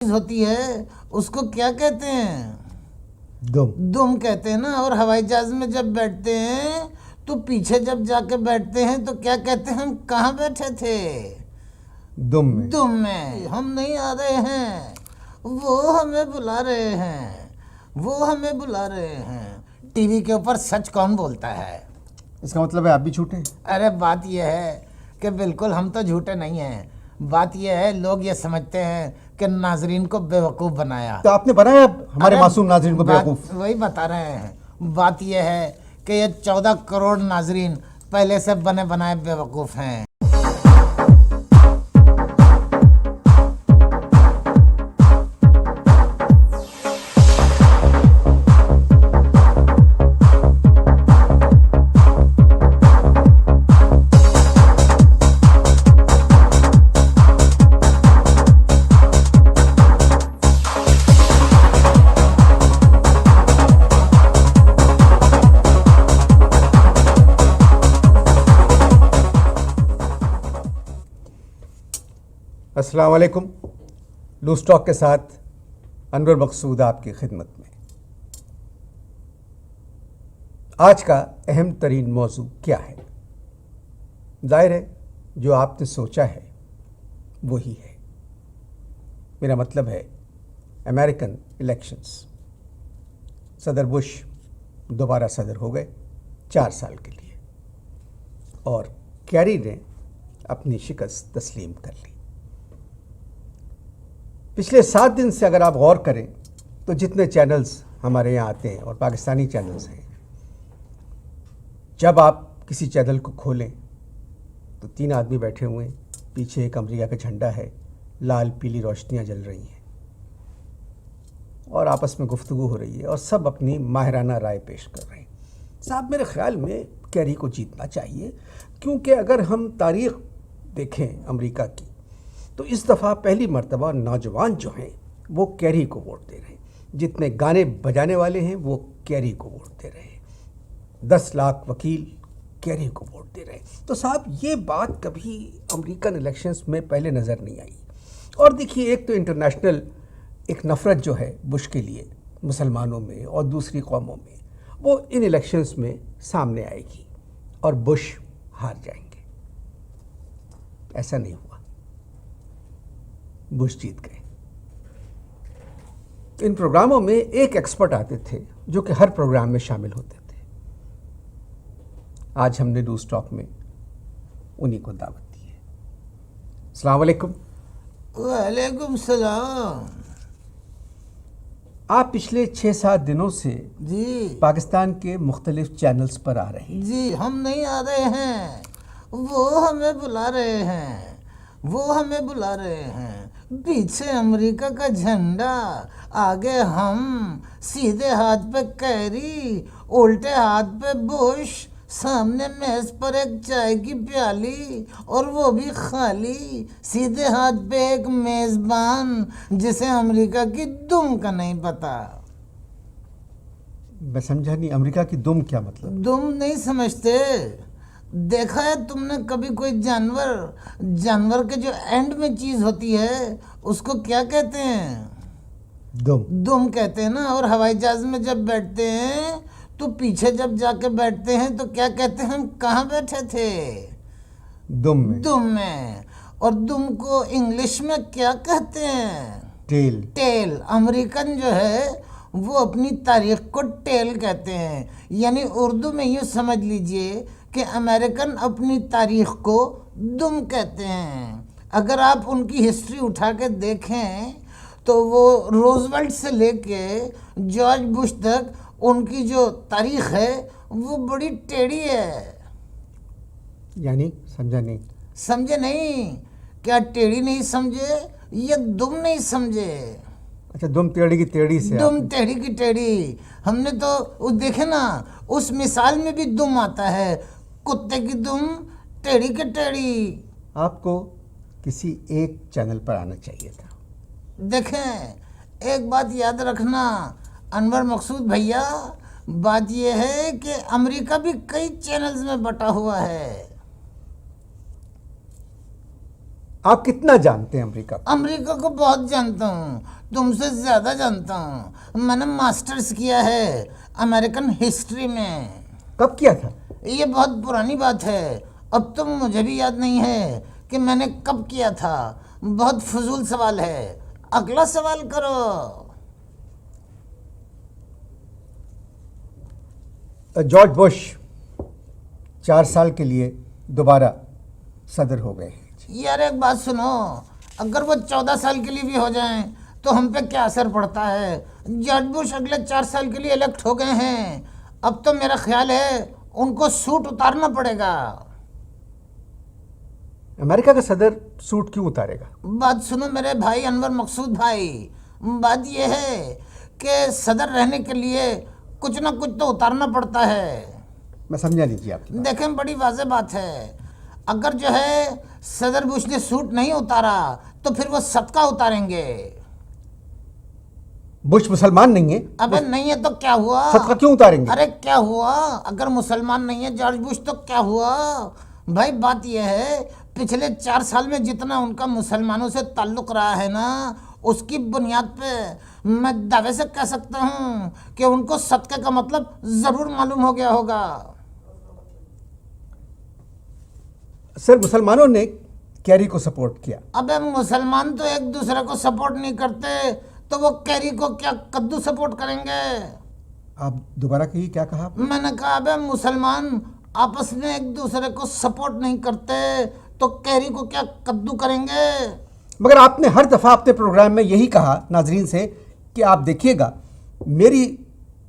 होती है उसको क्या कहते हैं? दुम। दुम कहते हैं ना। और हवाई जहाज में जब बैठते हैं तो पीछे जब जाके बैठते हैं तो क्या कहते हैं? हम कहाँ बैठे थे? दुम में। दुम में। हम नहीं आ रहे हैं, वो हमें बुला रहे हैं, वो हमें बुला रहे हैं। टीवी के ऊपर सच कौन बोलता है? इसका मतलब है आप भी झूठे हैं। अरे बात यह है कि बिल्कुल हम तो झूठे नहीं हैं। बात यह है लोग ये समझते हैं कि नाजरीन को बेवकूफ़ बनाया। तो आपने बनाया हमारे अरे मासूम नाज़रीन को बात बेवकूफ़। वही बता रहे हैं। बात यह है कि ये 14 करोड़ नाजरीन पहले से बने बनाए बेवकूफ़ हैं। अस्सलाम वालेकुम। लूज टॉक के साथ अनवर मकसूद आपकी खिदमत में। आज का अहम तरीन मौजू क्या है? जाहिर है जो आपने सोचा है वही है। मेरा मतलब है अमेरिकन इलेक्शंस। सदर बुश दोबारा सदर हो गए 4 साल के लिए और कैरी ने अपनी शिकस्त तस्लीम कर ली। पिछले 7 दिन से अगर आप गौर करें तो जितने चैनल्स हमारे यहाँ आते हैं और पाकिस्तानी चैनल्स हैं, जब आप किसी चैनल को खोलें तो 3 आदमी बैठे हुए हैं, पीछे एक अमेरिका का झंडा है, लाल पीली रोशनियाँ जल रही हैं और आपस में गुफ्तगू हो रही है और सब अपनी माहिराना राय पेश कर रहे हैं। साहब मेरे ख्याल में कैरी को जीतना चाहिए, क्योंकि अगर हम तारीख़ देखें अमेरिका की तो इस दफ़ा पहली मर्तबा नौजवान जो हैं वो कैरी को वोट दे रहे हैं। जितने गाने बजाने वाले हैं वो कैरी को वोट दे रहे हैं। 10 लाख वकील कैरी को वोट दे रहे हैं। तो साहब ये बात कभी अमेरिकन इलेक्शंस में पहले नज़र नहीं आई। और देखिए, एक तो इंटरनेशनल एक नफ़रत जो है बुश के लिए मुसलमानों में और दूसरी कौमों में, वो इन इलेक्शंस में सामने आएगी और बुश हार जाएंगे। ऐसा नहीं हुआ, बुश जीत गए। इन प्रोग्रामों में एक एक्सपर्ट आते थे जो कि हर प्रोग्राम में शामिल होते थे। आज हमने लूज टॉक में उन्हीं को दावत दी है। अस्सलाम वालेकुम। वालेकुम सलाम। आप पिछले 6-7 दिनों से जी पाकिस्तान के मुख्तलिफ चैनल्स पर आ रहे हैं। जी, हम नहीं आ रहे हैं, वो हमें बुला रहे हैं, वो हमें बुला रहे हैं। पीछे अमेरिका का झंडा, आगे हम, सीधे हाथ पे कैरी, उल्टे हाथ पे बुश, सामने मेज पर एक चाय की प्याली और वो भी खाली, सीधे हाथ पे एक मेजबान जिसे अमेरिका की दुम का नहीं पता। मैं समझा नहीं, अमेरिका की दुम क्या मतलब? दुम नहीं समझते? देखा है तुमने कभी कोई जानवर के जो एंड में चीज होती है उसको क्या कहते हैं? दुम। दुम कहते हैं ना। और हवाई जहाज में जब बैठते हैं तो पीछे जब जाके बैठते हैं तो क्या कहते हैं? हम कहाँ बैठे थे? दुम में। दुम में। और दुम को इंग्लिश में क्या कहते हैं? टेल। टेल। अमेरिकन जो है वो अपनी तारीख को टेल कहते हैं। यानी उर्दू में यूँ समझ लीजिए कि अमेरिकन अपनी तारीख को दुम कहते हैं। अगर आप उनकी हिस्ट्री उठा के देखें तो वो रोजवेल्ट से लेके जॉर्ज बुश तक उनकी जो तारीख है वो बड़ी टेढ़ी है। यानी समझा नहीं। समझे नहीं? क्या टेढ़ी नहीं समझे या दुम नहीं समझे? अच्छा, दुम टेढ़ी की टेढ़ी से दुम टेढ़ी की टेढ़ी। हमने तो वो देखे ना, उस मिसाल में भी दुम आता है, कुत्ते की दुम, टेढ़ी की टेढ़ी। आपको किसी एक चैनल पर आना चाहिए था। देखें, एक बात याद रखना अनवर मकसूद भैया, बात यह है कि अमेरिका भी कई चैनल्स में बटा हुआ है। आप कितना जानते हैं अमेरिका को? अमेरिका को बहुत जानता हूँ, तुमसे ज़्यादा जानता हूँ। मैंने मास्टर्स किया है अमेरिकन हिस्ट्री में। कब किया था? ये बहुत पुरानी बात है, अब तो मुझे भी याद नहीं है कि मैंने कब किया था। बहुत फजूल सवाल है, अगला सवाल करो। जॉर्ज बुश 4 साल के लिए दोबारा सदर हो गए हैं। यार एक बात सुनो, अगर वो 14 साल के लिए भी हो जाएं तो हम पे क्या असर पड़ता है? जॉर्ज बुश अगले 4 साल के लिए इलेक्ट हो गए हैं, अब तो मेरा ख्याल है उनको सूट उतारना पड़ेगा। अमेरिका का सदर सूट क्यों उतारेगा? बात सुनो मेरे भाई अनवर मकसूद भाई, बात यह है कि सदर रहने के लिए कुछ ना कुछ तो उतारना पड़ता है। मैं समझा लीजिए आप। देखें बड़ी वाज़ेह बात है, अगर जो है सदर बुश ने सूट नहीं उतारा तो फिर वो सदका उतारेंगे। बुश मुसलमान नहीं है। अबे नहीं है तो क्या हुआ? सदका क्यों उतारेंगे? अरे क्या हुआ, अगर मुसलमान नहीं है जॉर्ज बुश तो क्या हुआ? भाई बात यह है, पिछले 4 साल में जितना उनका मुसलमानों से ताल्लुक रहा है ना, उसकी बुनियाद पे मैं दावे से कह सकता हूँ कि उनको सदक़े का मतलब ज़रूर मालूम हो गया होगा। सर मुसलमानों ने कैरी को सपोर्ट किया। अबे मुसलमान तो एक दूसरे को सपोर्ट नहीं करते, तो वो कैरी को क्या कद्दू सपोर्ट करेंगे? आप दोबारा कहिए, क्या कहा आपने? मैंने कहा अबे मुसलमान आपस में एक दूसरे को सपोर्ट नहीं करते तो कैरी को क्या कद्दू करेंगे? मगर आपने हर दफ़ा अपने प्रोग्राम में यही कहा नाजरीन से कि आप देखिएगा, मेरी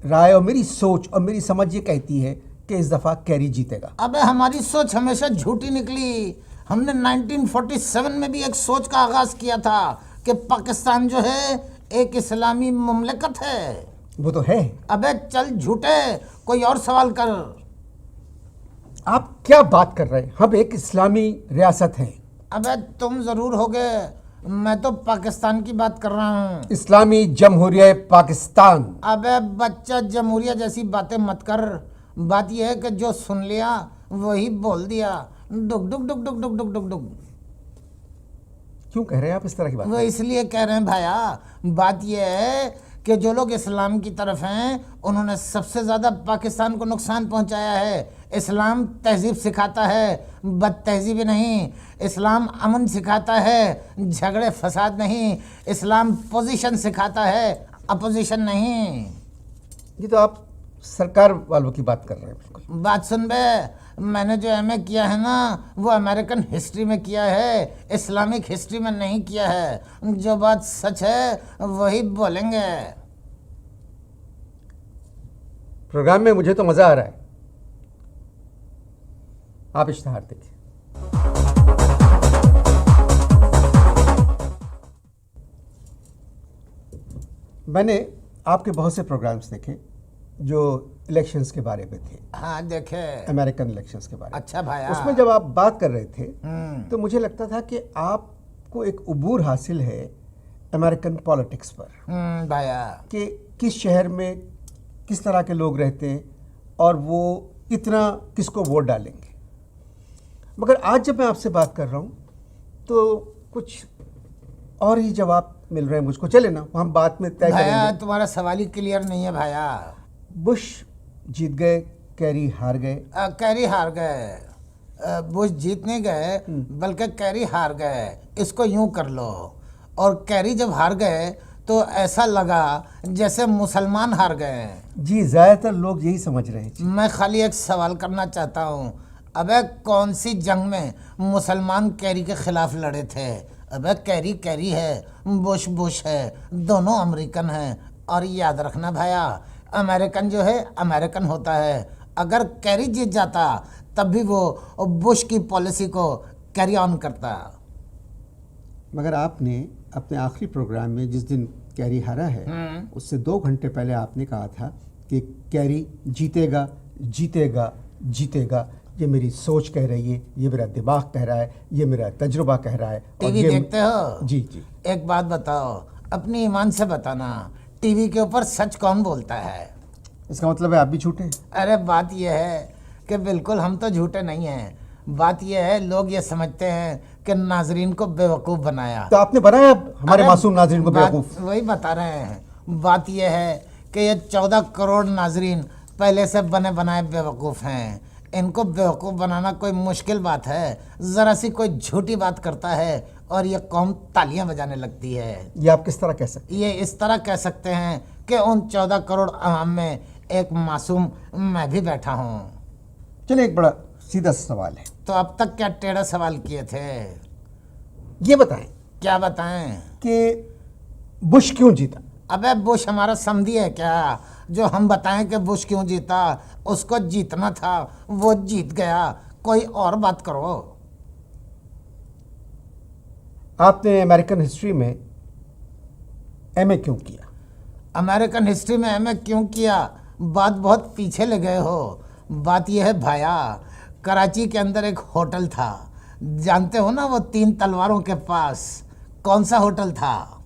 राय और मेरी सोच और मेरी समझ ये कहती है कि इस दफ़ा कैरी जीतेगा। अबे हमारी सोच हमेशा झूठी निकली। हमने 1947 में भी एक सोच का आगाज़ किया था कि पाकिस्तान जो है एक इस्लामी मुमलिकत है। वो तो है। अबे चल झूठे, कोई और सवाल कर। आप क्या बात कर रहे हैं? हम एक इस्लामी रियासत हैं। अबे तुम ज़रूर होगे, मैं तो पाकिस्तान की बात कर रहा हूँ। इस्लामी जमहूरिया पाकिस्तान। अबे बच्चा जमहूरिया जैसी बातें मत कर। बात यह है कि जो सुन लिया वही बोल दिया। डुक डुक डुक डुक डुक डुक डुक डुक। क्यों कह रहे हैं आप इस तरह की बात? वो इसलिए कह रहे हैं भाया, बात यह है कि जो लोग इस्लाम की तरफ हैं उन्होंने सबसे ज़्यादा पाकिस्तान को नुकसान पहुंचाया है। इस्लाम तहजीब सिखाता है, बद तहजीबी नहीं। इस्लाम अमन सिखाता है, झगड़े फसाद नहीं। इस्लाम पोजीशन सिखाता है, अपोजिशन नहीं। ये तो आप सरकार वालों की बात कर रहे हैं। बिल्कुल बात सुन बे, मैंने जो एमए किया है ना वो अमेरिकन हिस्ट्री में किया है, इस्लामिक हिस्ट्री में नहीं किया है। जो बात सच है वही बोलेंगे। प्रोग्राम में मुझे तो मज़ा आ रहा है। आप इश्तिहार देखिए। मैंने आपके बहुत से प्रोग्राम्स देखे जो इलेक्शंस के बारे में थे। हाँ देखे, अमेरिकन इलेक्शंस के बारे में। अच्छा भाया। उसमें जब आप बात कर रहे थे तो मुझे लगता था कि आपको एक उबूर हासिल है अमेरिकन पॉलिटिक्स पर, भाया कि किस शहर में किस तरह के लोग रहते हैं और वो कितना किसको वोट डालेंगे। मगर आज जब मैं आपसे बात कर रहा हूँ तो कुछ और ही जवाब मिल रहे हैं मुझको। चले ना, हम बात में तय भाया करेंगे। तुम्हारा सवाल ही क्लियर नहीं है भाया। बुश जीत गए, कैरी हार गए। कैरी हार गए। बुश जीत नहीं गए बल्कि कैरी हार गए, इसको यूं कर लो। और कैरी जब हार गए तो ऐसा लगा जैसे मुसलमान हार गए। जी, ज़्यादातर लोग यही समझ रहे हैं। मैं खाली एक सवाल करना चाहता हूँ, अबे कौन सी जंग में मुसलमान कैरी के खिलाफ लड़े थे? अबे कैरी कैरी है, बुश बुश है, दोनों अमेरिकन हैं। और याद रखना भाया, अमेरिकन जो है अमेरिकन होता है। अगर कैरी जीत जाता तब भी वो बुश की पॉलिसी को कैरी ऑन करता। मगर आपने अपने आखिरी प्रोग्राम में जिस दिन कैरी हारा है उससे 2 घंटे पहले आपने कहा था कि कैरी जीतेगा जीतेगा जीतेगा। ये मेरी सोच कह रही है, ये मेरा दिमाग कह रहा है, ये मेरा तजुर्बा कह रहा है। टीवी देखते हो? जी जी। एक बात बताओ, अपनी ईमान से बताना, टीवी के ऊपर सच कौन बोलता है? इसका मतलब है आप भी झूठे हैं। अरे बात यह है कि बिल्कुल हम तो झूठे नहीं हैं। बात यह है, लोग ये समझते हैं कि नाजरीन को बेवकूफ़ बनाया। तो आपने बनाया हमारे अरे, मासूम नाज़रीन को बात बेवकूफ़। वही बता रहे हैं। बात यह है कि ये 14 करोड़ नाजरीन पहले से बने बनाए बेवकूफ़ हैं। इनको बेवकूफ़ बनाना कोई मुश्किल बात है? ज़रा सी कोई झूठी बात करता है और ये कौम तालियां बजाने लगती है। ये आप किस तरह कह सकते ये इस तरह कह सकते हैं कि उन 14 करोड़ आवाम में एक मासूम मैं भी बैठा हूँ। हैं? चलिए, एक बड़ा सीधा सा सवाल है, तो अब तक क्या टेढ़ा सवाल किए थे? ये बताएं क्या बताएं? कि बुश क्यों जीता? अबे बुश हमारा समधी है क्या जो हम बताएं कि बुश क्यों जीता? उसको जीतना था, वो जीत गया। कोई और बात करो। आपने अमेरिकन हिस्ट्री में एमए क्यों किया? अमेरिकन हिस्ट्री में एमए क्यों किया? बात बहुत पीछे ले गए हो। बात यह है भाया, कराची के अंदर एक होटल था, जानते हो ना, वो 3 तलवारों के पास। कौन सा होटल था?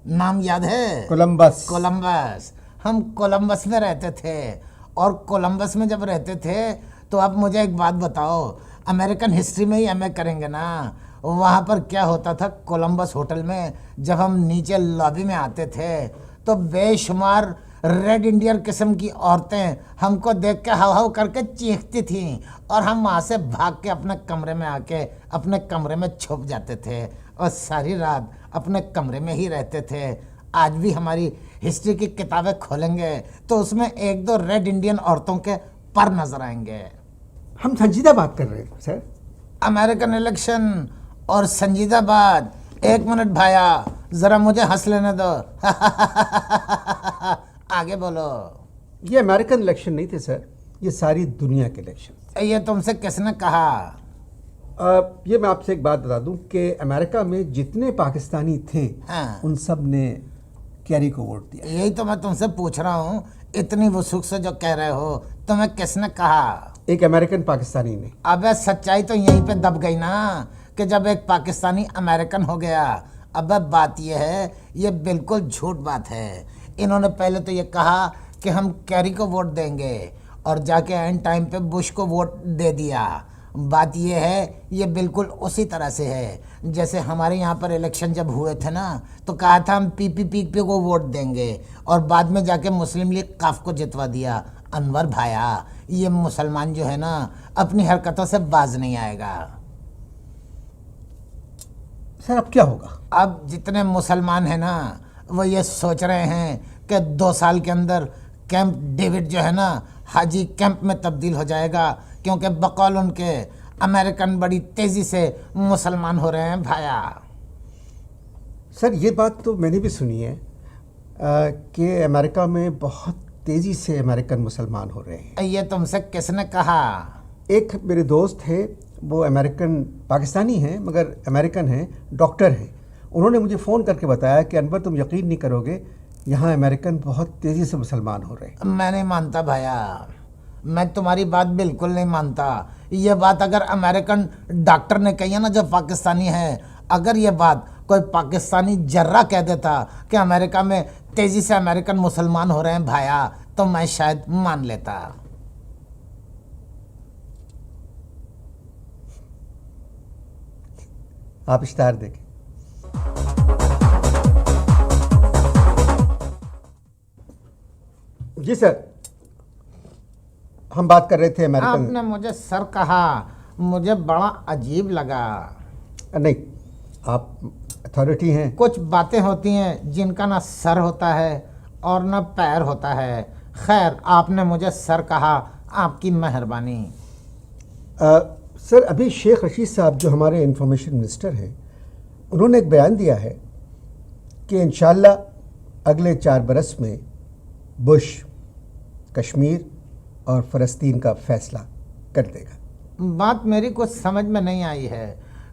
नाम याद है? कोलंबस। कोलंबस। हम कोलंबस में रहते थे, और कोलंबस में जब रहते थे तो अब मुझे एक बात बताओ, अमेरिकन हिस्ट्री में ही एमए करेंगे ना, वहाँ पर क्या होता था कोलंबस होटल में? जब हम नीचे लॉबी में आते थे तो बेशुमार रेड इंडियन किस्म की औरतें हमको देख के हाव हाव करके चीखती थीं, और हम वहाँ से भाग के अपने कमरे में आके अपने कमरे में छुप जाते थे और सारी रात अपने कमरे में ही रहते थे। आज भी हमारी हिस्ट्री की किताबें खोलेंगे तो उसमें 1-2 रेड इंडियन औरतों के पर नजर आएंगे। हम संजीदा बात कर रहे हैं सर। अमेरिकन इलेक्शन और संजीदा बात। 1 मिनट भाया, जरा मुझे हंस लेने दो। आगे बोलो। ये अमेरिकन इलेक्शन नहीं थे सर, ये सारी दुनिया के इलेक्शन। ये तुमसे किसने कहा? ये मैं आपसे एक बात बता दूं कि अमेरिका में जितने पाकिस्तानी थे, हाँ। उन सब ने कैरी को वोट दिया। यही तो मैं तुमसे पूछ रहा हूँ, इतनी वसुख से जो कह रहे हो, तुम्हें किसने कहा? एक अमेरिकन पाकिस्तानी ने। अबे सच्चाई तो यहीं पे दब गई ना, कि जब एक पाकिस्तानी अमेरिकन हो गया। अबे बात यह है, ये बिल्कुल झूठ बात है। इन्होंने पहले तो ये कहा कि हम कैरी को वोट देंगे, और जाके एंड टाइम पे बुश को वोट दे दिया। बात यह है, ये बिल्कुल उसी तरह से है जैसे हमारे यहाँ पर इलेक्शन जब हुए थे ना, तो कहा था हम पीपीपी को वोट देंगे, और बाद में जाके मुस्लिम लीग काफ को जितवा दिया। अनवर भाया, ये मुसलमान जो है ना, अपनी हरकतों से बाज नहीं आएगा। सर अब क्या होगा? अब जितने मुसलमान हैं ना, वो ये सोच रहे हैं कि 2 साल के अंदर कैंप डेविड जो है ना, हाजी कैंप में तब्दील हो जाएगा, क्योंकि बकौल उनके अमेरिकन बड़ी तेज़ी से मुसलमान हो रहे हैं भाया। सर ये बात तो मैंने भी सुनी है कि अमेरिका में बहुत तेज़ी से अमेरिकन मुसलमान हो रहे हैं। ये तुमसे किसने कहा? एक मेरे दोस्त है, वो अमेरिकन पाकिस्तानी हैं मगर अमेरिकन हैं, डॉक्टर हैं। उन्होंने मुझे फ़ोन करके बताया कि अनवर तुम यकीन नहीं करोगे, यहाँ अमेरिकन बहुत तेज़ी से मुसलमान हो रहे हैं। मैं नहीं मानता भाया, मैं तुम्हारी बात बिल्कुल नहीं मानता। ये बात अगर अमेरिकन डॉक्टर ने कही है ना, जो पाकिस्तानी है, अगर ये बात कोई पाकिस्तानी जर्रा कह देता कि अमेरिका में तेज़ी से अमेरिकन मुसलमान हो रहे हैं भाया, तो मैं शायद मान लेता। आप इश्तार देखें। जी सर, हम बात कर रहे थे अमेरिकन। आपने मुझे सर कहा, मुझे बड़ा अजीब लगा। नहीं, आप अथॉरिटी हैं। कुछ बातें होती हैं जिनका ना सर होता है और ना पैर होता है। खैर, आपने मुझे सर कहा, आपकी मेहरबानी। सर अभी शेख रशीद साहब जो हमारे इंफॉर्मेशन मिनिस्टर हैं, उन्होंने एक बयान दिया है कि इंशाल्लाह अगले 4 बरस में बुश कश्मीर और फ़लस्तीन का फ़ैसला कर देगा। बात मेरी कुछ समझ में नहीं आई है,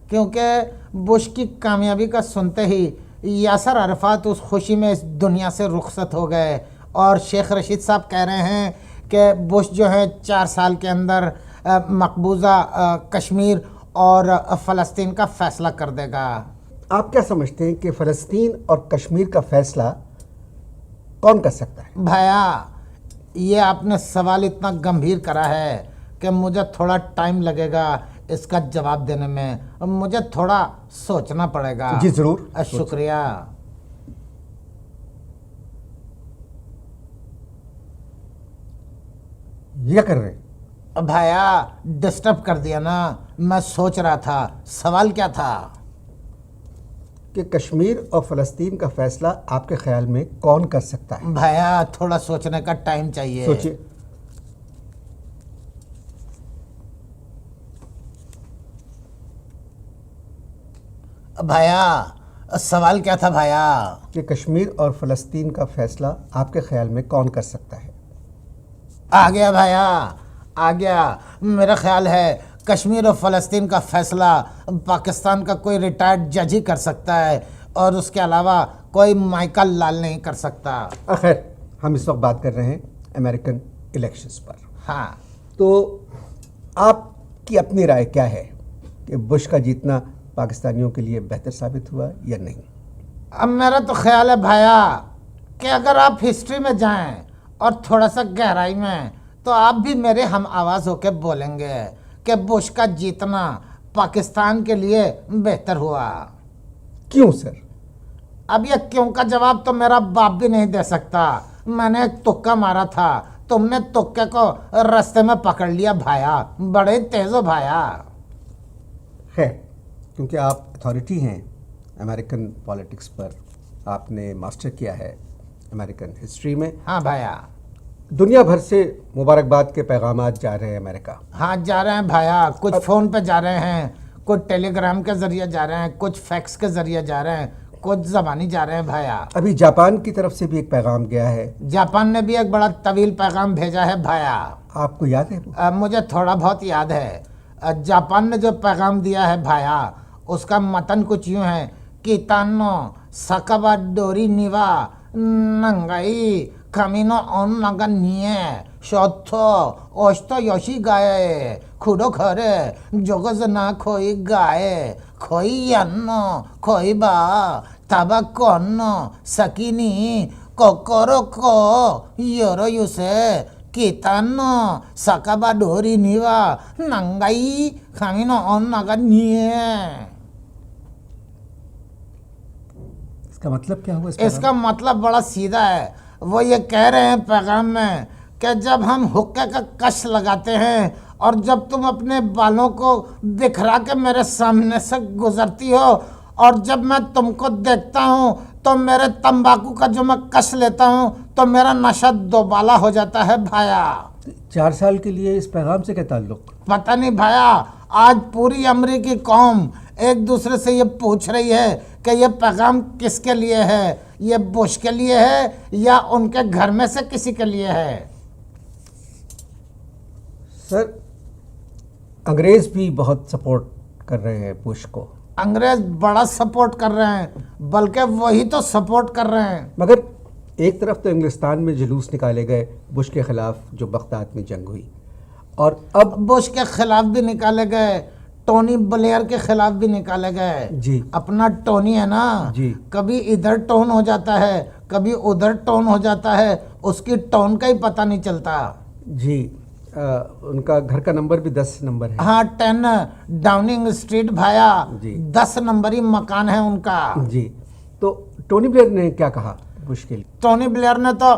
क्योंकि बुश की कामयाबी का सुनते ही यासर अरफात उस खुशी में इस दुनिया से रुखसत हो गए, और शेख रशीद साहब कह रहे हैं कि बुश जो है 4 साल के अंदर मकबूजा कश्मीर और फ़लस्तीन का फ़ैसला कर देगा। आप क्या समझते हैं कि फ़लस्तीन और कश्मीर का फ़ैसला कौन कर सकता है? भैया, ये आपने सवाल इतना गंभीर करा है कि मुझे थोड़ा टाइम लगेगा इसका जवाब देने में मुझे थोड़ा सोचना पड़ेगा। जी जरूर। शुक्रिया। ये क्या कर रहे हैं? भाया डिस्टर्ब कर दिया ना, मैं सोच रहा था। सवाल क्या था? कि कश्मीर और फ़लस्तीन का फैसला आपके ख्याल में कौन कर सकता है? भाया थोड़ा सोचने का टाइम चाहिए। सोचिए। भाया सवाल क्या था भाया? कि कश्मीर और फ़लस्तीन का फैसला आपके ख्याल में कौन कर सकता है? आ गया भाया, आ गया। मेरा ख्याल है कश्मीर और फ़लस्तीन का फैसला पाकिस्तान का कोई रिटायर्ड जज ही कर सकता है, और उसके अलावा कोई माइकल लाल नहीं कर सकता। खैर, हम इस वक्त बात कर रहे हैं अमेरिकन इलेक्शंस पर। हाँ, तो आपकी अपनी राय क्या है कि बुश का जीतना पाकिस्तानियों के लिए बेहतर साबित हुआ या नहीं? अब मेरा तो ख्याल है भाया कि अगर आप हिस्ट्री में जाएं और थोड़ा सा गहराई में, तो आप भी मेरे हम आवाज़ होकर बोलेंगे कि बुश का जीतना पाकिस्तान के लिए बेहतर हुआ। क्यों सर? अब ये क्यों का जवाब तो मेरा बाप भी नहीं दे सकता। मैंने एक तुक्का मारा था, तुमने तुक्के को रास्ते में पकड़ लिया भाया। बड़े तेज हो भाया। है, क्योंकि आप अथॉरिटी हैं अमेरिकन पॉलिटिक्स पर, आपने मास्टर किया है अमेरिकन हिस्ट्री में। हाँ भाया। दुनिया भर से मुबारकबाद के पैगामात जा रहे हैं अमेरिका। हाँ जा रहे हैं भाया, कुछ फ़ोन पे जा रहे हैं, कुछ टेलीग्राम के ज़रिए जा रहे हैं, कुछ फैक्स के ज़रिए जा रहे हैं, कुछ ज़बानी जा रहे हैं भाया। अभी जापान की तरफ से भी एक पैगाम गया है। जापान ने भी एक बड़ा तवील पैगाम भेजा है भाया। आपको याद है वो? मुझे थोड़ा बहुत याद है। जापान ने जो पैगाम दिया है भाया, उसका मतन कुछ यूँ है कि तानो सकाबा डोरी निवा नंगाई कामिनो ऑन नगा निये शोथो ओस्तो योशी गाए खुडो खरे जोगज ना खोई गाए खोई यान्नो खोई बा ताबा कोन्नो सकिनी कोकोरो को योरो युसे कितानो सकाबा डोरी निवा नंगाई कामिनो ऑन नगा निये। इसका मतलब क्या हुआ? इसका मतलब बड़ा सीधा है। वो ये कह रहे हैं पैगाम में कि जब हम हुक्के का कश लगाते हैं और जब तुम अपने बालों को बिखरा के मेरे सामने से गुजरती हो, और जब मैं तुमको देखता हूँ तो मेरे तंबाकू का जो मैं कश लेता हूँ तो मेरा नशा दोबाला हो जाता है भाया। 4 साल के लिए इस पैगाम से क्या ताल्लुक? पता नहीं भाया, आज पूरी अमरीकी कौम एक दूसरे से ये पूछ रही है कि ये पैगाम किसके लिए है, ये बुश के लिए है या उनके घर में से किसी के लिए है। सर, अंग्रेज भी बहुत सपोर्ट कर रहे हैं बुश को। अंग्रेज बड़ा सपोर्ट कर रहे हैं, बल्कि वही तो सपोर्ट कर रहे हैं। मगर एक तरफ तो इंग्लिस्तान में जुलूस निकाले गए बुश के खिलाफ जो बगदाद में जंग हुई, और अब बुश के खिलाफ भी निकाले गए, टोनी ब्लेयर के खिलाफ भी निकाले गए। जी। अपना टोनी है ना जी। कभी इधर टोन हो जाता है, कभी उधर टोन हो जाता है, उसकी टोन का ही पता नहीं चलता। जी। उनका घर का नंबर भी 10 नंबर है। हाँ, 10 डाउनिंग स्ट्रीट भाया। जी। 10 नंबरी मकान है उनका। जी। तो टोनी ब्लेयर ने क्या कहा बुश के लिए? टोनी ब्लेयर ने तो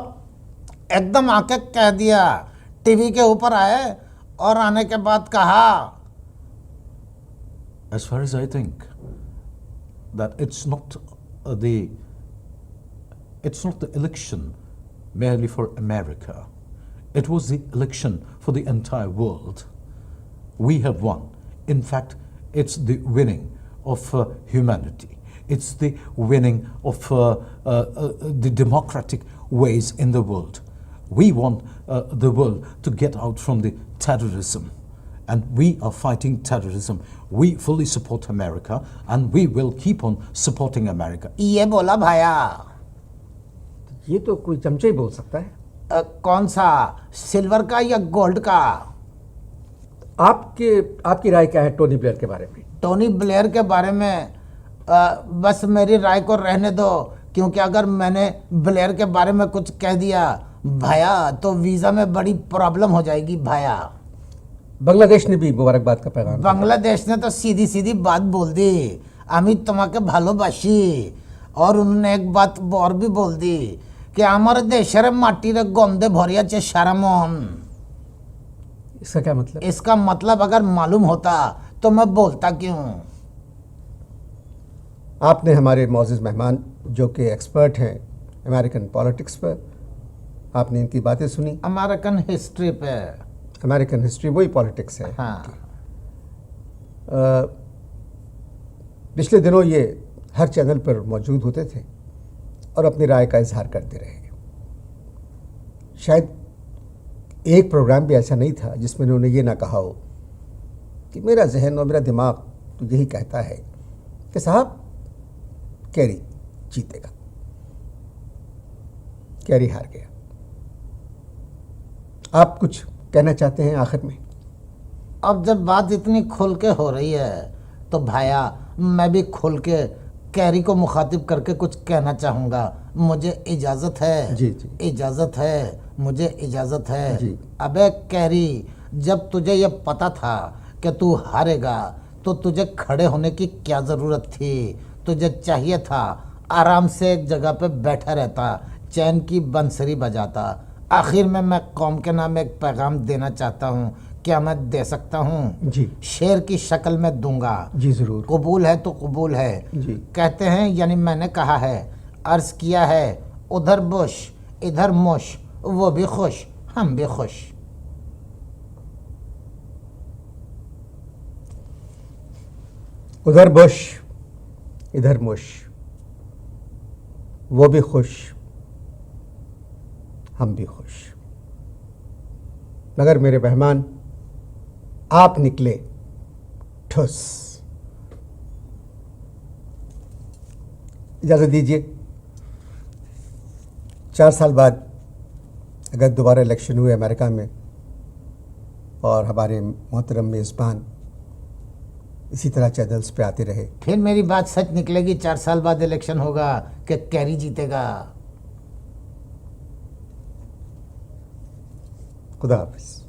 एकदम आके कह दिया, टीवी के ऊपर आए और आने के बाद कहा, As far as I think, that it's not the election merely for America. It was the election for the entire world. We have won. In fact, it's the winning of humanity. It's the winning of the democratic ways in the world. We want the world to get out from the terrorism. And we are fighting terrorism. We fully support America and we will keep on supporting America. ये बोला भाया। ये तो कोई चमचा ही बोल सकता है। कौन सा, सिल्वर का या गोल्ड का? आपकी राय क्या है टोनी ब्लेयर के बारे में? टोनी ब्लेयर के बारे में बस मेरी राय को रहने दो, क्योंकि अगर मैंने ब्लेयर के बारे में कुछ कह दिया भाया तो वीज़ा में बड़ी प्रॉब्लम हो जाएगी भाया। बांग्लादेश ने भी मुबारकबाद का पैगाम दिया। बांग्लादेश ने तो सीधी सीधी बात बोल दी, আমি তোমাকে ভালোবাসি। और उन्होंने एक बात और भी बोल दी कि আমার দেশের মাটির গন্ধে ভরে আছে সারা মন। इसका क्या मतलब? इसका मतलब अगर मालूम होता तो मैं बोलता क्यों। आपने हमारे मौजूद मेहमान जो कि एक्सपर्ट हैं अमेरिकन पॉलिटिक्स पर, आपने इनकी बातें सुनी। अमेरिकन हिस्ट्री पे। अमेरिकन हिस्ट्री वही पॉलिटिक्स है। हाँ। पिछले दिनों ये हर चैनल पर मौजूद होते थे और अपनी राय का इजहार करते रहे। शायद एक प्रोग्राम भी ऐसा नहीं था जिसमें उन्होंने ये ना कहा हो कि मेरा जहन और मेरा दिमाग तो यही कहता है कि साहब कैरी जीतेगा। कैरी हार गया। आप कुछ कहना चाहते हैं आखिर में? अब जब बात इतनी खुल के हो रही है तो भाया मैं भी खुल के कैरी को मुखातिब करके कुछ कहना चाहूँगा। मुझे इजाज़त है। जी जी। इजाज़त है, मुझे इजाज़त है। जी। अबे कैरी, जब तुझे ये पता था कि तू हारेगा तो तुझे खड़े होने की क्या ज़रूरत थी? तुझे चाहिए था आराम से एक जगह पे बैठा रहता, चैन की बंसरी बजाता। आखिर में मैं कौम के नाम एक पैगाम देना चाहता हूँ, क्या मैं दे सकता हूँ? जी शेर की शक्ल में दूंगा। जी ज़रूर। कबूल है तो कबूल है। जी। कहते हैं यानी मैंने कहा है, अर्ज किया है, उधर बुश इधर मुश, वो भी खुश हम भी खुश। उधर बुश इधर मुश, वो भी खुश हम भी खुश। मगर मेरे मेहमान आप निकले ठुस। इजाज़त दीजिए, 4 साल बाद अगर दोबारा इलेक्शन हुए अमेरिका में और हमारे मोहतरम मेज़बान इसी तरह चैनल्स पे आते रहे, फिर मेरी बात सच निकलेगी। 4 साल बाद इलेक्शन होगा कि कैरी जीतेगा। खुदा हाफिज़।